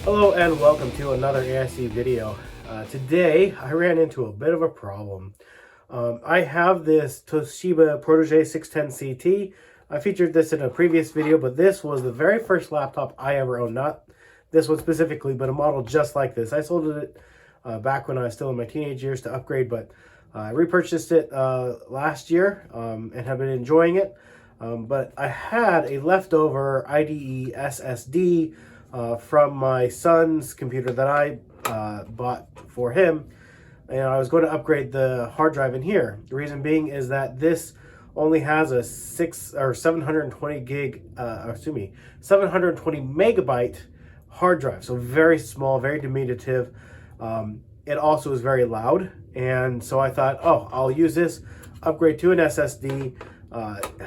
Hello and welcome to another AIC video. Today I ran into a bit of a problem. I have this Toshiba Protege 610 CT. I featured this in a previous video, but this was the very first laptop I ever owned. Not this one specifically, but a model just like this. I sold it back when I was still in my teenage years to upgrade, but I repurchased it last year and have been enjoying it. But I had a leftover IDE SSD from my son's computer that I bought for him, and I was going to upgrade the hard drive in here. The reason being is that this only has a 720 megabyte hard drive, so very small, very diminutive. It also is very loud, and so I thought, oh, I'll use this, upgrade to an SSD,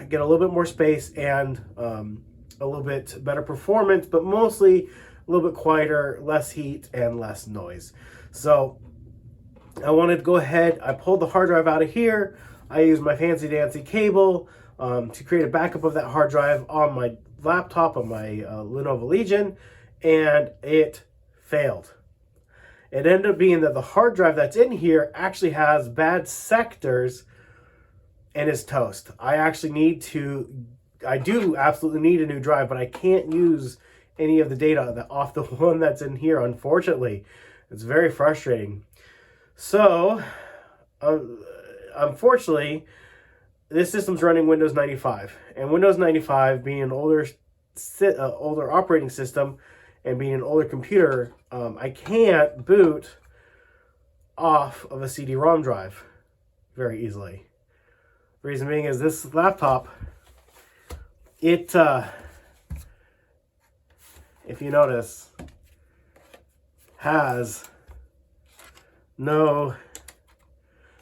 get a little bit more space and a little bit better performance, but mostly a little bit quieter, less heat and less noise. So I wanted to go ahead, I pulled the hard drive out of here. I used my fancy dancy cable to create a backup of that hard drive on my laptop, on my Lenovo Legion, and it failed. It ended up being that the hard drive that's in here actually has bad sectors and is toast. I do absolutely need a new drive, but I can't use any of the data off the one that's in here, unfortunately. It's very frustrating. So, unfortunately, this system's running Windows 95. And Windows 95, being an older operating system and being an older computer, I can't boot off of a CD-ROM drive very easily. The reason being is this laptop, if you notice, has no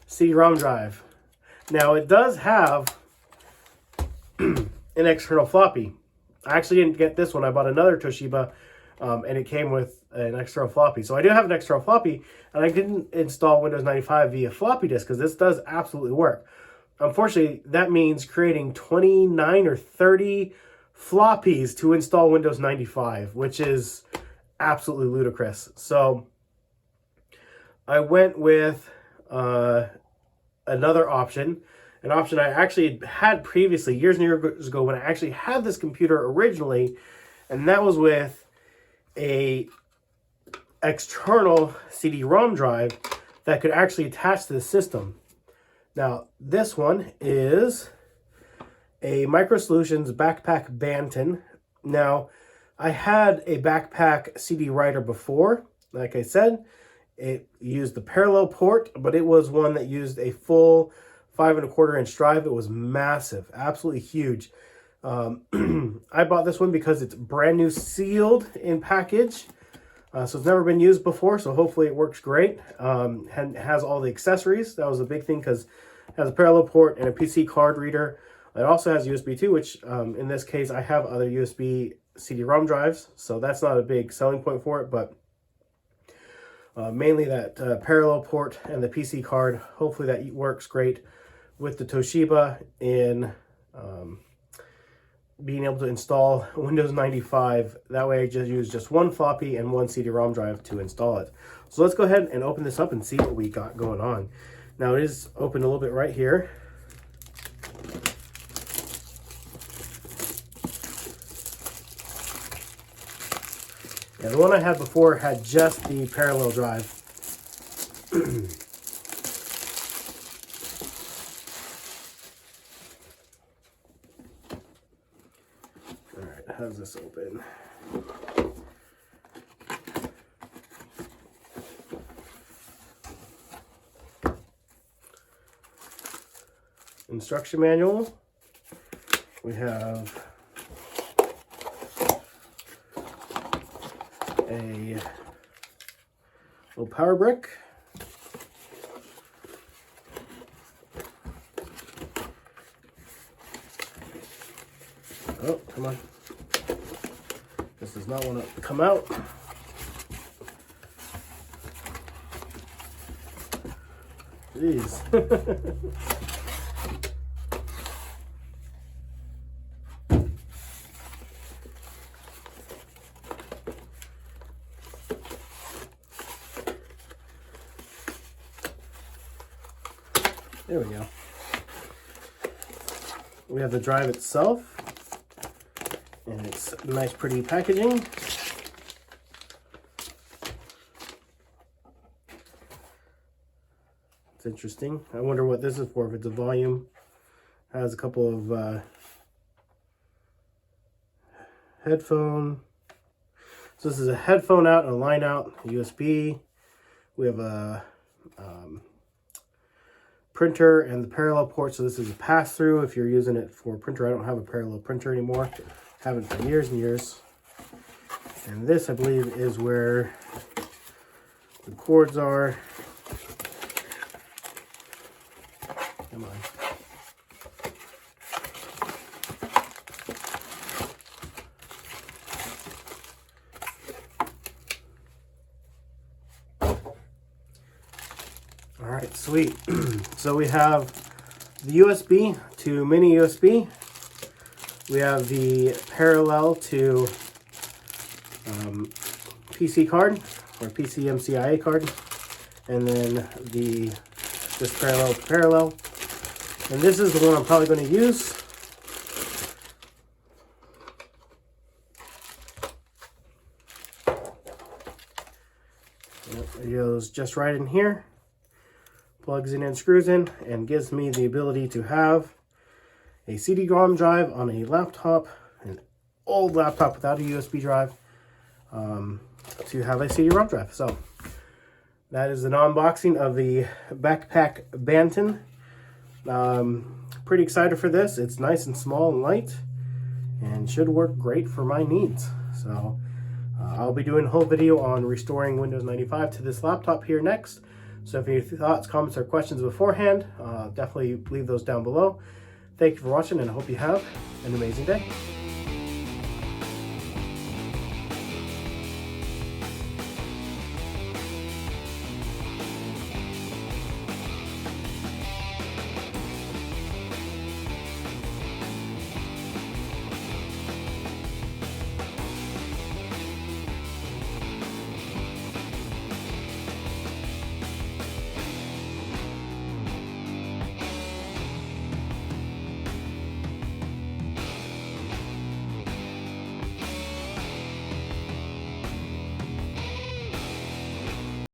CD-ROM drive. Now it does have an external floppy. I actually didn't get this one. I bought another Toshiba and it came with an external floppy. So I do have an external floppy, and I didn't install Windows 95 via floppy disk because this does absolutely work. Unfortunately, that means creating 29 or 30 floppies to install Windows 95, which is absolutely ludicrous. So I went with another option, an option I actually had previously, years and years ago, when I actually had this computer originally, and that was with a external CD-ROM drive that could actually attach to the system. Now, this one is a MicroSolutions backpack Bantam. Now, I had a backpack CD writer before. Like I said, it used the parallel port, but it was one that used a full 5¼ inch drive. It was massive, absolutely huge. I bought this one because it's brand new, sealed in package. So it's never been used before, so hopefully it works great. And has all the accessories. That was a big thing because it has a parallel port and a PC card reader. It also has USB 2, which in this case I have other USB CD-ROM drives, so that's not a big selling point for it, but mainly that parallel port and the PC card. Hopefully that works great with the Toshiba in being able to install Windows 95. That way I just use just one floppy and one CD-ROM drive to install it. So let's go ahead and open this up and see what we got going on. Now it is open a little bit right here. Yeah, the one I had before had just the parallel drive. How's this open? Instruction manual. We have a little power brick. Oh, come on. This does not want to come out. Jeez. There we go. We have the drive itself, and it's nice, pretty packaging. It's interesting. I wonder what this is for, if it's a volume. Has a couple of headphone. So this is a headphone out, a line out, a USB. We have a printer and the parallel port. So this is a pass-through if you're using it for a printer. I don't have a parallel printer anymore. Haven't for years and years. And this, I believe, is where the cords are. Come on. All right, sweet. So we have the USB to mini USB. We have the parallel to PC card or PCMCIA card, and then this parallel to parallel. And this is the one I'm probably going to use. It goes just right in here. Plugs in and screws in, and gives me the ability to have a CD-ROM drive on a laptop, an old laptop without a USB drive, to have a CD-ROM drive. So that is an unboxing of the Backpack Bantam. Pretty excited for this. It's nice and small and light, and should work great for my needs. So I'll be doing a whole video on restoring Windows 95 to this laptop here next. So if you have any thoughts, comments, or questions beforehand, definitely leave those down below. Thank you for watching, and I hope you have an amazing day.